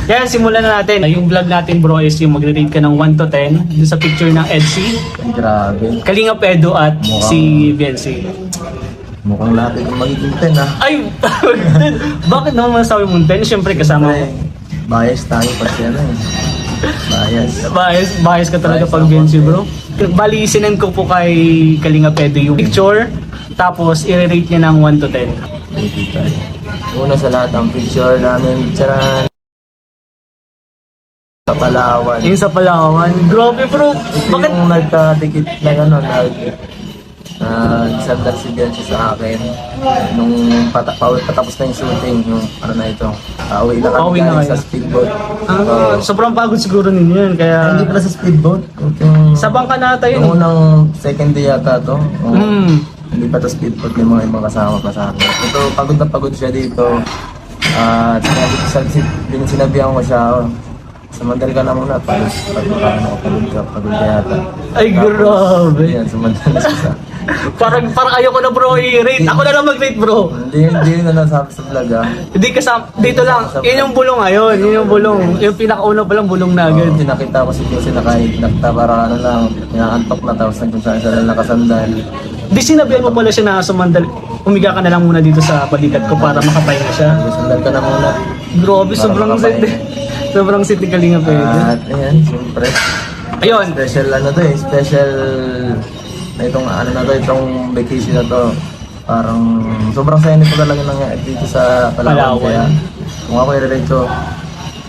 Yan, simulan na natin. Yung vlog natin bro is yung magre-rate ka ng 1 to 10 dun sa picture ng Edsy, Grabe. Kalinga Edo at si Biancy. Mukhang natin yung magiging 10 ah. Ay! Bakit naman masasabi mong 10? Siyempre kasama mo. Bias tayo kasi ano eh. Bias ka talaga Bias pag ako. Biancy bro. Bali, sinend ko po kay Kalinga Edo yung picture. Tapos, i-rate niya ng 1 to 10. Una sa lahat ang picture namin, tsaran. Sa Palawan. Yung sa Palawan. Grabe bro. Ito Bakit? yung nagkadikit na gano'n, sandal si Bianchi sa akin. Nung patapos na yung shooting, yung ano na ito, uwi na Pauwi kami na galing kayo? sa speedboat. Sobrang pagod siguro ninyo yun. Kaya Hindi pala sa speedboat. Yung, sa bangka na tayo. yung unang second day yata to. Hindi pa to speedboat, may mga ibang kasama pa sa akin. Ito, pagod na pagod siya dito. At sinabihan ko siya, sumandal ka na muna, pagod ka yata. Ay, grabe. Yan, sumandal na siya. Parang ayoko na bro i-rate. Ako na lang mag-rate bro. Hindi na nasabi sa vlog ah. Hindi kasama. Dito lang. Yun yung bulong ngayon. Yun yung bulong. Yung pinakauna pa lang bulong na agad. Pinakita ko si Jose na kahit nakita para ano lang, inaantok na tapos nandun saan siya lang nakasandal. Di sinabihan mo pala siya na sumandal. Umiga ka na lang muna dito sa balikat ko para makapahinga siya. Sandal ka na muna. Grabe, Para sobrang makapahinga. sit. Sobrang sit ni Kalinga Edo. At ayan, siyempre. Ayun. Special ano to eh, special na itong ano na to, itong vacation na to. Parang sobrang saya nito talaga nangyari dito sa Palawan. Palawan. Kaya kung ako i-rate ko,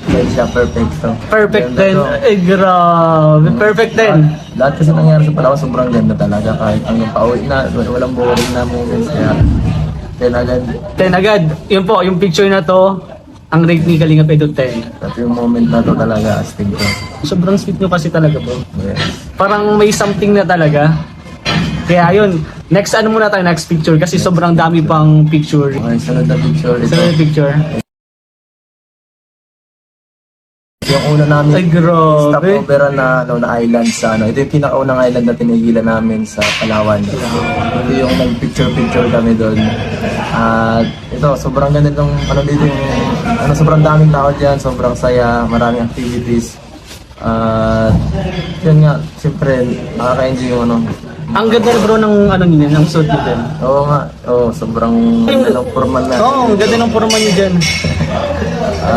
hindi siya perfect to. Perfect Ganda 10. to. Eh, grabe. Perfect 10. Lahat kasi nangyari sa Palawan, sobrang ganda talaga. Kahit hanggang pauwi na, walang boring na moments. Kaya, 10 agad. 10 agad. Yun po, yung picture na to, ang rate ni Kalinga Edo 10. At yung moment na to talaga, astig ko. Sobrang sweet nyo kasi talaga bro. Yes. Parang may something na talaga. Kaya yun, next ano muna tayo, next picture kasi sobrang dami pang picture. Okay, sunod na picture. Ito, Sunod na picture. yung una namin Ay, grabe. stopover na, na island sa ano. Ito yung pinakaunang island na tinigilan namin sa Palawan. Ito yung nag-picture kami doon. At ito, sobrang ganda ng ano dito yung ano, sobrang daming tao diyan, sobrang saya, maraming activities. At yun nga, siyempre nakaka-enjoy yung ano. Ang ganda bro ng ano niya, ng suit niya din. Oo nga, sobrang ganda ng formal na. Oo, ang ganda ng forma niya dyan.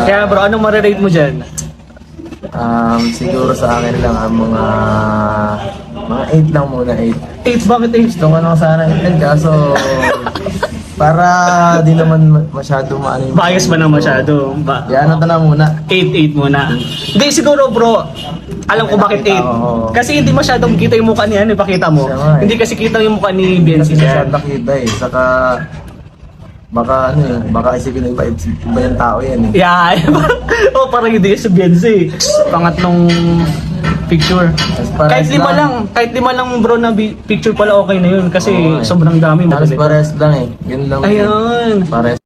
Kaya bro, anong marirate mo dyan? Siguro sa akin lang ang mga 8 lang muna, 8. 8, bakit 8? Gusto ko lang sana 8 kaso para di naman masyado maano yung Bias ba na masyado? Yan na lang muna. 8 muna. Hindi, siguro bro, alam ko bakit 8. Oo. Kasi hindi masyadong kita yung mukha niya, ipakita mo. Siya nga eh. Hindi kasi kita yung mukha ni Kasi Biancy masyado dyan. nakita eh. Saka baka ano eh, baka isipin ng iba yung tao yan eh. Yeah. Oh, parang hindi sa Biancy. Pangatlong picture. Pares Kahit lima lang bro na picture pala okay na yun kasi Oo, eh. sobrang dami. Halos maganda. pares lang eh. Yun lang. Ayun. Pares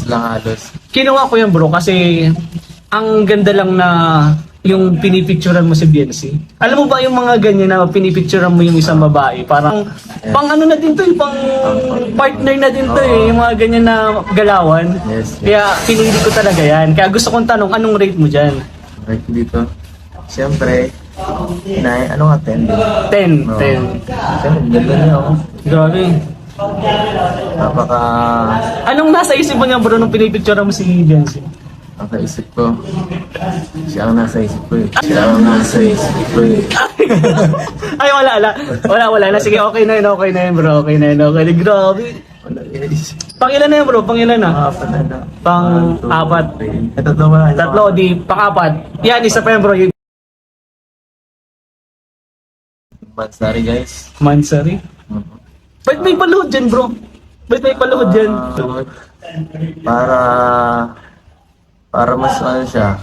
lang halos. Kinuha ko yan bro kasi ang ganda lang na yung pinipicturean mo si Biancy. Alam mo ba yung mga ganyan na pinipicturean mo yung isang babae? Parang pang ano na din to eh, pang partner na din to eh, yung mga ganyan na galawan. Yes. Kaya pinili ko talaga yan. Kaya gusto kong tanong, anong rate mo dyan? Right dito. Siyempre, ano nga 10 din. 10. Oo. 10. Siyempre, ganda niya oh. Grabe. Napaka Anong nasa isip mo niya bro nung pinipicturean mo si Biancy? nakaisip ko. Siya ang nasa isip ko eh. Siya ang nasa isip ko eh. Ay, wala na. Sige, okay na yun bro. Okay na yun. Grabe. Wala guys. Pangilan na yun bro, pangilan na. Apat na na. Pang-apat. Ito ba? Tatlo, di pang-apat. Yan, isa pa yan bro. Yung Mansari guys. Mansari. Ba't may paluhod dyan bro? Ba't may paluhod dyan? Para mas ano siya,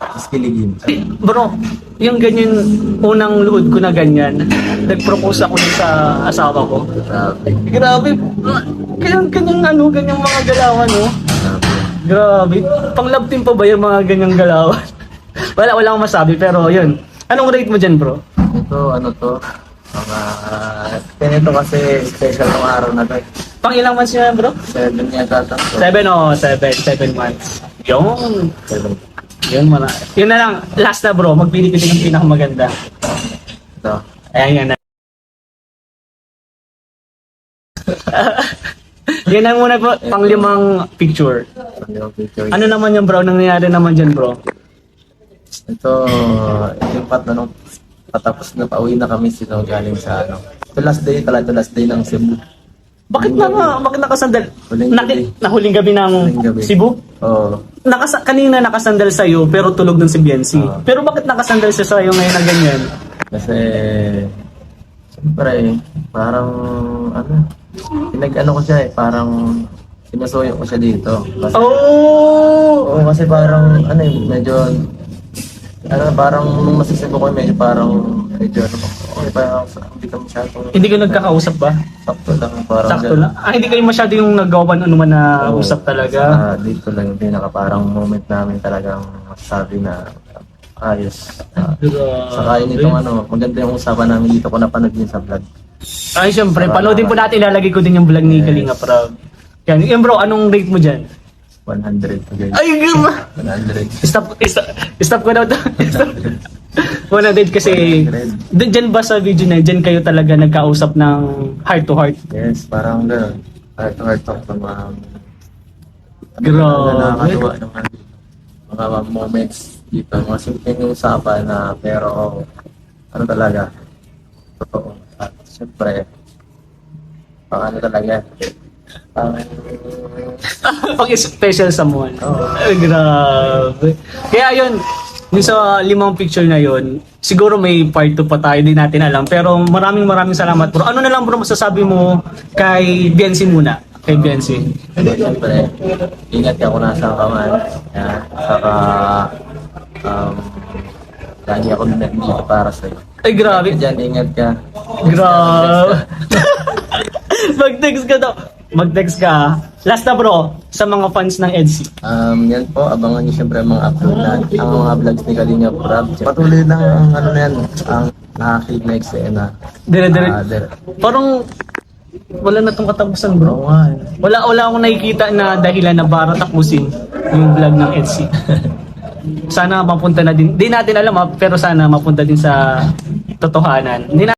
mas kiligin. Bro, yung ganyan, unang luhod ko na ganyan, nag-propose ako dun sa asawa ko. Grabe. Ganyang mga galawan, no? Grabe. Pang-love team pa ba yung mga ganyang galawan? wala akong masabi, pero yun. Anong rate mo dyan, bro? Ito, ano to? Mga Ganito kasi special ng araw na to. Pang ilang months nyo yan, bro? 7 yata to. 7 months. Yun. 7. Yun na lang, last na bro, magpili ka din ng pinakamaganda. Ito. Ayan yan na. Yan na muna po, pang-5 picture. Yung picture. Ano naman yung bro, nangyayari naman dyan bro? Ito, yung nung patapos na pauwi na kami sino galing sa ano. Ito last day ng Cebu. Bakit nakasandal? Huling gabi. Nahuling gabi ng Huling gabi. Cebu? Oo. Kanina nakasandal sa'yo pero tulog ng si Biancy. Pero bakit nakasandal siya sa'yo ngayon na ganyan? Kasi, siyempre, parang, pinag-ano ko siya parang, sinusuyo ko siya dito. Kasi, Oh! oo, kasi parang, medyo, parang, nung masisipo ko, medyo parang, parang, hindi ka masyadong, Hindi ka nagkakausap ba? sakto lang, parang, Sakto lang. Hindi kayo masyado yung nagawan ano man na usap talaga. Dito lang yung pinaka parang moment namin talagang masasabi na ayos. Saka yun itong maganda yung usapan namin dito ko napanood din sa vlog. Ay, syempre, panoodin po natin, ilalagay ko din yung vlog ni Kalinga Prab. Yan bro, anong rate mo dyan? 100 again. Ay, gama! 100. Stop ko na ito. 100 kasi, dyan ba sa video na dyan kayo talaga nagkausap ng heart to heart? Yes, parang gano'n. Heart to heart talk ng mga Grabe. nakakatuwa naman. Mga moments dito. Mga simpleng usapan na pero ano talaga. Totoo. At siyempre, ano talaga. Pag special someone. Oo. Ay, grabe. Kaya yun, yung sa 5 picture na yun, siguro may part 2 pa tayo, di natin alam. Pero maraming salamat bro. Ano na lang bro masasabi mo kay Biancy muna? Kay Biancy. Siyempre, ingat ka kung nasa ka man. Yan. Saka, lagi ako dito para sa'yo. Ay, grabe. Diyan, ingat ka. Grabe. Mag-text ka daw. Mag-text ka. Last na bro, sa mga fans ng EDC. Yan po, abangan niyo siyempre ang mga upload na, ang mga vlogs ni Kalinga Prab. Patuloy lang ang ano na yan, ang nakakig na eksena. Dire. Parang wala na tong katapusan bro. Oo nga. Wala akong nakikita na dahilan na para tapusin yung vlog ng EDC. Sana mapunta na din. Di natin alam pero sana mapunta din sa totohanan. Hindi